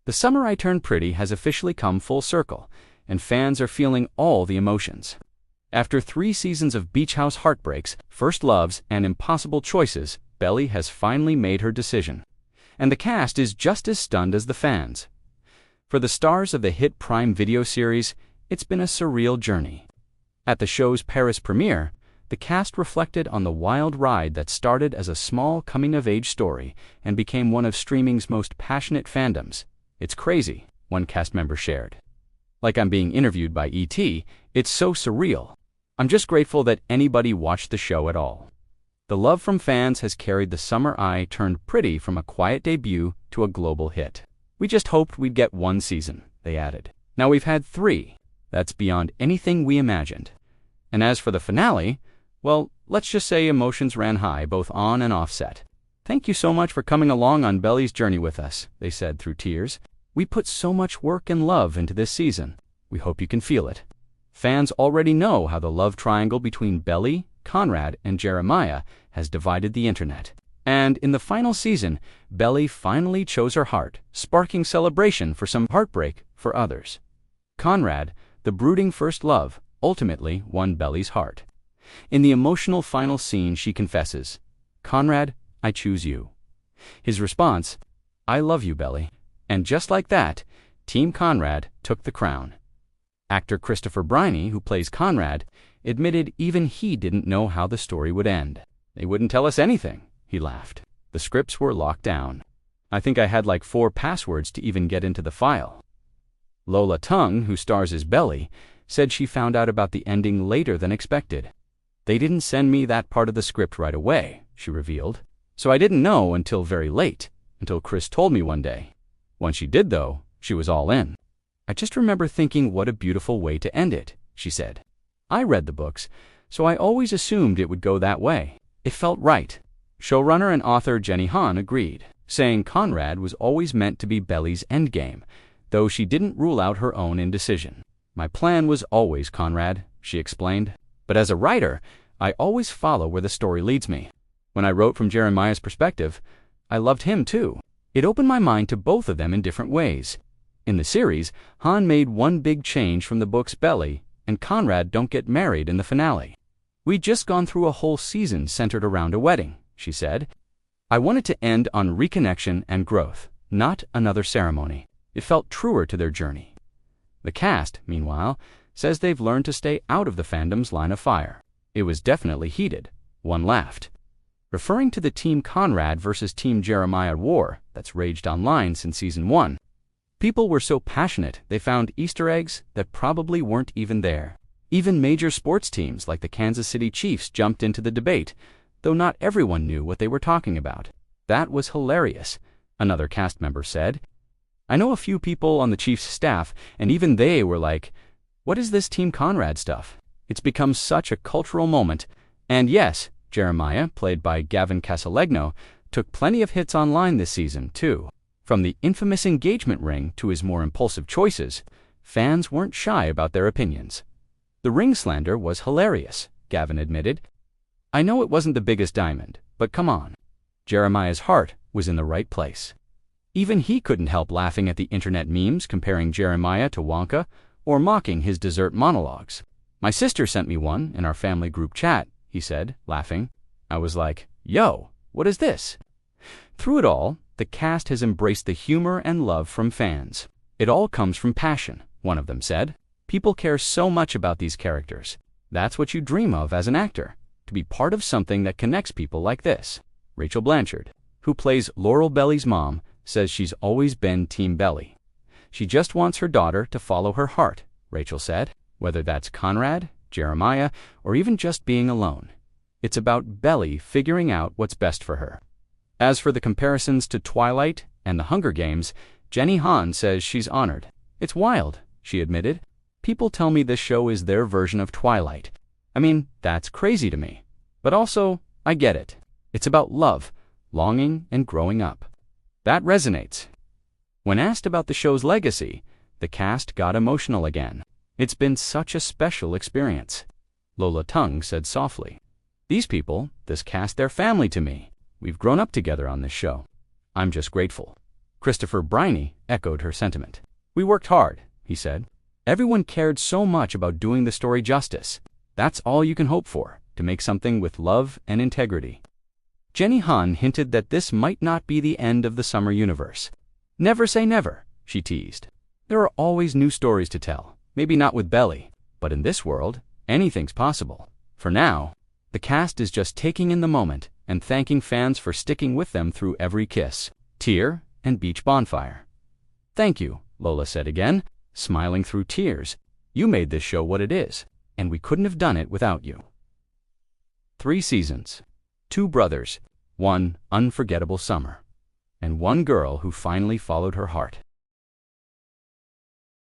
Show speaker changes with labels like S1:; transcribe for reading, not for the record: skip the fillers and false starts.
S1: The Summer I Turned Pretty has officially come full circle, and fans are feeling all the emotions. After 3 seasons of beach house heartbreaks, first loves, and impossible choices, Belly has finally made her decision. And the cast is just as stunned as the fans. For the stars of the hit Prime Video series, it's been a surreal journey. At the show's Paris premiere, the cast reflected on the wild ride that started as a small coming-of-age story and became one of streaming's most passionate fandoms. "It's crazy," one cast member shared. "Like I'm being interviewed by E.T., it's so surreal. I'm just grateful that anybody watched the show at all." The love from fans has carried The Summer I Turned Pretty from a quiet debut to a global hit. "We just hoped we'd get 1 season," they added. "Now we've had 3. That's beyond anything we imagined." And as for the finale, well, let's just say emotions ran high both on and off set. "Thank you so much for coming along on Belly's journey with us," they said through tears. "We put so much work and love into this season. We hope you can feel it." Fans already know how the love triangle between Belly, Conrad, and Jeremiah has divided the internet. And in the final season, Belly finally chose her heart, sparking celebration for some heartbreak for others. Conrad, the brooding first love, ultimately won Belly's heart. In the emotional final scene, she confesses, "Conrad, I choose you." His response, "I love you, Belly." And just like that, Team Conrad took the crown. Actor Christopher Briney, who plays Conrad, admitted even he didn't know how the story would end. "They wouldn't tell us anything," he laughed. "The scripts were locked down. I think I had like 4 passwords to even get into the file." Lola Tung, who stars as Belly, said she found out about the ending later than expected. "They didn't send me that part of the script right away," she revealed. "So I didn't know until very late, until Chris told me one day. Once she did, though, she was all in. I just remember thinking what a beautiful way to end it," she said. "I read the books, so I always assumed it would go that way. It felt right." Showrunner and author Jenny Han agreed, saying Conrad was always meant to be Belly's endgame, though she didn't rule out her own indecision. "My plan was always Conrad," she explained. "But as a writer, I always follow where the story leads me. When I wrote from Jeremiah's perspective, I loved him too. It opened my mind to both of them in different ways. In the series, Han made one big change from the book's Belly, and Conrad don't get married in the finale. We'd just gone through a whole season centered around a wedding," she said. "I wanted to end on reconnection and growth, not another ceremony. It felt truer to their journey." The cast, meanwhile, says they've learned to stay out of the fandom's line of fire. "It was definitely heated," one laughed. Referring to the Team Conrad versus Team Jeremiah war that's raged online since season 1, people were so passionate they found Easter eggs that probably weren't even there. Even major sports teams like the Kansas City Chiefs jumped into the debate, though not everyone knew what they were talking about. "That was hilarious," another cast member said. "I know a few people on the Chiefs staff, and even they were like, 'What is this Team Conrad stuff?' It's become such a cultural moment." And yes, Jeremiah, played by Gavin Casalegno, took plenty of hits online this season, too. From the infamous engagement ring to his more impulsive choices, fans weren't shy about their opinions. "The ring slander was hilarious," Gavin admitted. "I know it wasn't the biggest diamond, but come on." Jeremiah's heart was in the right place. Even he couldn't help laughing at the internet memes comparing Jeremiah to Wonka or mocking his dessert monologues. "My sister sent me one in our family group chat," he said, laughing. "I was like, yo, what is this?" Through it all, the cast has embraced the humor and love from fans. "It all comes from passion," one of them said. "People care so much about these characters. That's what you dream of as an actor, to be part of something that connects people like this." Rachel Blanchard, who plays Laurel Belly's mom, says she's always been Team Belly. "She just wants her daughter to follow her heart," Rachel said, "whether that's Conrad, Jeremiah, or even just being alone. It's about Belly figuring out what's best for her." As for the comparisons to Twilight and The Hunger Games, Jenny Han says she's honored. "It's wild," she admitted. "People tell me this show is their version of Twilight. I mean, that's crazy to me. But also, I get it. It's about love, longing, and growing up." That resonates. When asked about the show's legacy, the cast got emotional again. "It's been such a special experience." Lola Tung said softly, "These people, this cast, they're family to me. We've grown up together on this show. I'm just grateful." Christopher Briney echoed her sentiment. "We worked hard," he said. "Everyone cared so much about doing the story justice. That's all you can hope for, to make something with love and integrity." Jenny Han hinted that this might not be the end of the summer universe. "Never say never," she teased. "There are always new stories to tell, maybe not with Belly, but in this world, anything's possible." For now, the cast is just taking in the moment and thanking fans for sticking with them through every kiss, tear, and beach bonfire. "Thank you," Lola said again, smiling through tears. "You made this show what it is, and we couldn't have done it without you." 3 seasons, 2 brothers, 1 unforgettable summer, and 1 girl who finally followed her heart.